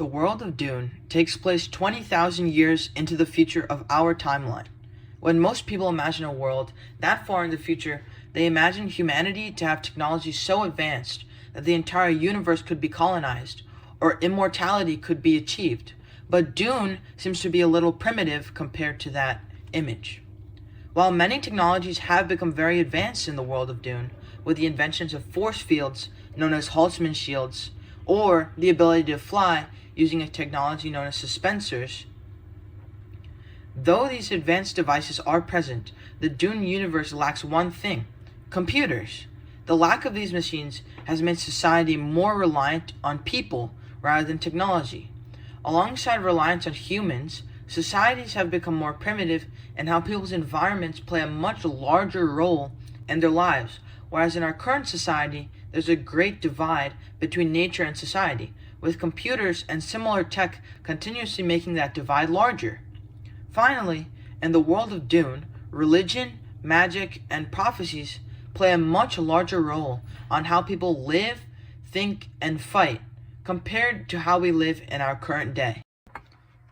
The world of Dune takes place 20,000 years into the future of our timeline. When most people imagine a world that far in the future, they imagine humanity to have technology so advanced that the entire universe could be colonized, or immortality could be achieved. But Dune seems to be a little primitive compared to that image. While many technologies have become very advanced in the world of Dune, with the inventions of force fields known as Holtzman shields, or the ability to fly using a technology known as suspensors, though these advanced devices are present, the Dune universe lacks one thing: computers. The lack of these machines has made society more reliant on people rather than technology. Alongside reliance on humans, societies have become more primitive in how people's environments play a much larger role in their lives, whereas in our current society, there's a great divide between nature and society, with computers and similar tech continuously making that divide larger. Finally, in the world of Dune, religion, magic, and prophecies play a much larger role on how people live, think, and fight compared to how we live in our current day.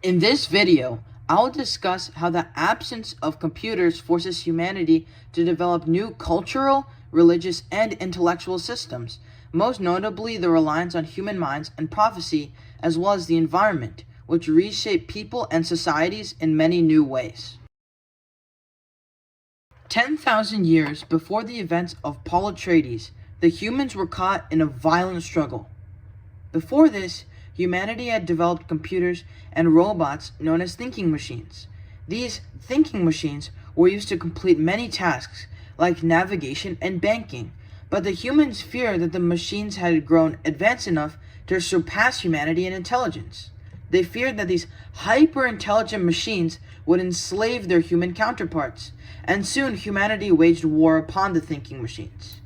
In this video, I will discuss how the absence of computers forces humanity to develop new cultural, religious, and intellectual systems, most notably the reliance on human minds and prophecy, as well as the environment, which reshape people and societies in many new ways. 10,000 years before the events of Paul Atreides, the humans were caught in a violent struggle. Before this, humanity had developed computers and robots known as thinking machines. These thinking machines were used to complete many tasks, like navigation and banking, but the humans feared that the machines had grown advanced enough to surpass humanity in intelligence. They feared that these hyper-intelligent machines would enslave their human counterparts, and soon humanity waged war upon the thinking machines.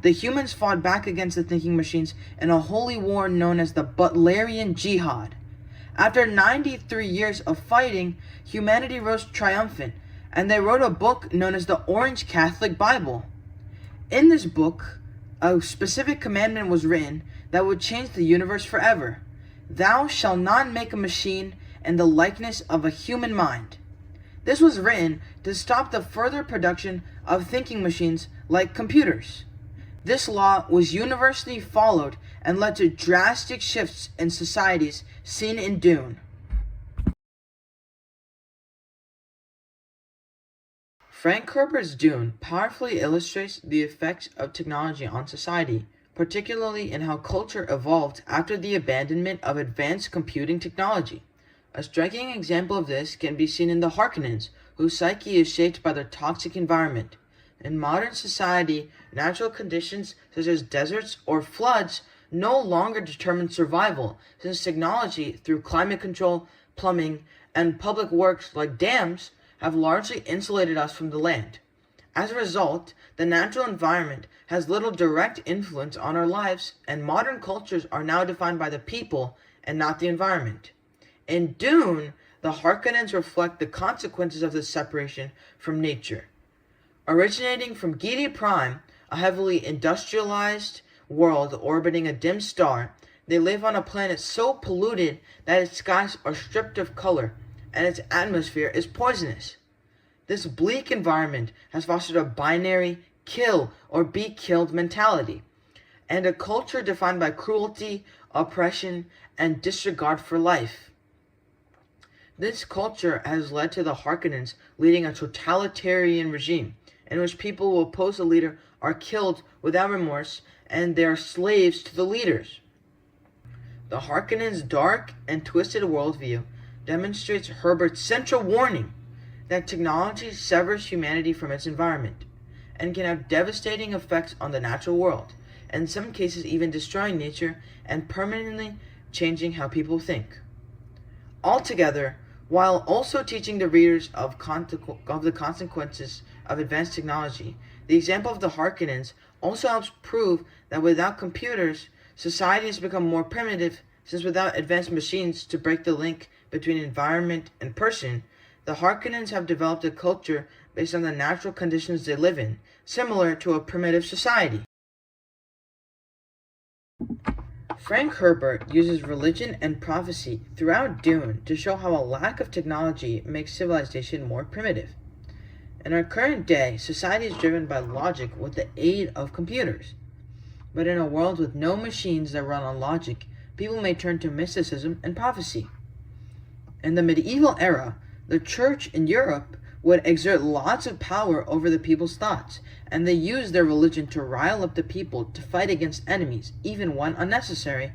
The humans fought back against the thinking machines in a holy war known as the Butlerian Jihad. After 93 years of fighting, humanity rose triumphant, and they wrote a book known as the Orange Catholic Bible. In this book, a specific commandment was written that would change the universe forever. Thou shalt not make a machine in the likeness of a human mind. This was written to stop the further production of thinking machines like computers. This law was universally followed and led to drastic shifts in societies seen in Dune. Frank Herbert's Dune powerfully illustrates the effects of technology on society, particularly in how culture evolved after the abandonment of advanced computing technology. A striking example of this can be seen in the Harkonnens, whose psyche is shaped by their toxic environment. In modern society, natural conditions such as deserts or floods no longer determine survival, since technology through climate control, plumbing, and public works like dams have largely insulated us from the land. As a result, the natural environment has little direct influence on our lives, and modern cultures are now defined by the people and not the environment. In Dune, the Harkonnens reflect the consequences of this separation from nature. Originating from Giedi Prime, a heavily industrialized world orbiting a dim star, they live on a planet so polluted that its skies are stripped of color, and its atmosphere is poisonous. This bleak environment has fostered a binary kill or be killed mentality, and a culture defined by cruelty, oppression, and disregard for life. This culture has led to the Harkonnens leading a totalitarian regime, in which people who oppose the leader are killed without remorse, and they are slaves to the leaders. The Harkonnens' dark and twisted worldview demonstrates Herbert's central warning that technology severs humanity from its environment and can have devastating effects on the natural world, in some cases even destroying nature and permanently changing how people think. Altogether, while also teaching the readers of the consequences of advanced technology, the example of the Harkonnens also helps prove that without computers, society has become more primitive, since without advanced machines to break the link between environment and person, the Harkonnens have developed a culture based on the natural conditions they live in, similar to a primitive society. Frank Herbert uses religion and prophecy throughout Dune to show how a lack of technology makes civilization more primitive. In our current day, society is driven by logic with the aid of computers. But in a world with no machines that run on logic, people may turn to mysticism and prophecy. In the medieval era, the church in Europe would exert lots of power over the people's thoughts, and they used their religion to rile up the people to fight against enemies, even when unnecessary,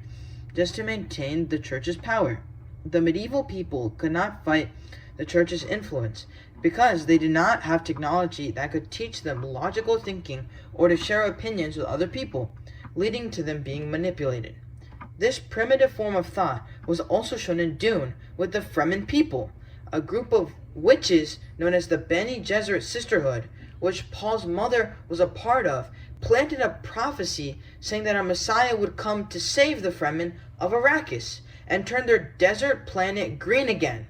just to maintain the church's power. The medieval people could not fight the church's influence because they did not have technology that could teach them logical thinking or to share opinions with other people, leading to them being manipulated. This primitive form of thought was also shown in Dune with the Fremen people, a group of witches known as the Bene Gesserit Sisterhood, which Paul's mother was a part of, planted a prophecy saying that a Messiah would come to save the Fremen of Arrakis and turn their desert planet green again.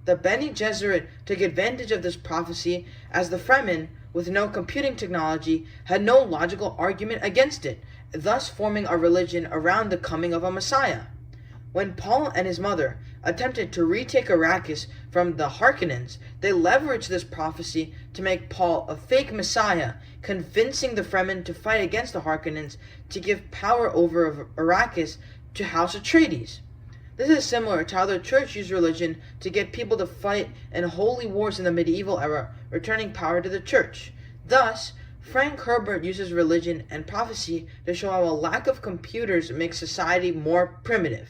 The Bene Gesserit took advantage of this prophecy as the Fremen, with no computing technology, had no logical argument against it, thus forming a religion around the coming of a Messiah. When Paul and his mother attempted to retake Arrakis from the Harkonnens, they leveraged this prophecy to make Paul a fake Messiah, convincing the Fremen to fight against the Harkonnens to give power over Arrakis to House Atreides. This is similar to how the church used religion to get people to fight in holy wars in the medieval era, returning power to the church. Thus, Frank Herbert uses religion and prophecy to show how a lack of computers makes society more primitive.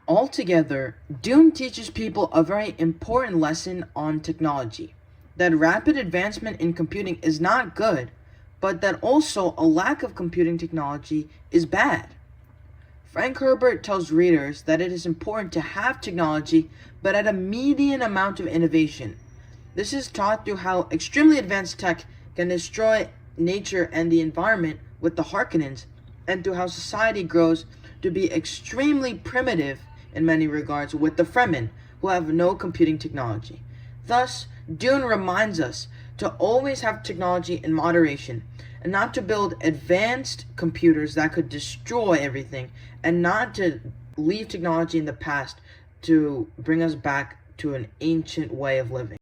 Altogether, Dune teaches people a very important lesson on technology, that rapid advancement in computing is not good, but that also a lack of computing technology is bad. Frank Herbert tells readers that it is important to have technology, but at a median amount of innovation. This is taught through how extremely advanced tech can destroy nature and the environment with the Harkonnens, and through how society grows to be extremely primitive in many regards with the Fremen, who have no computing technology. Thus, Dune reminds us to always have technology in moderation, and not to build advanced computers that could destroy everything, and not to leave technology in the past to bring us back to an ancient way of living.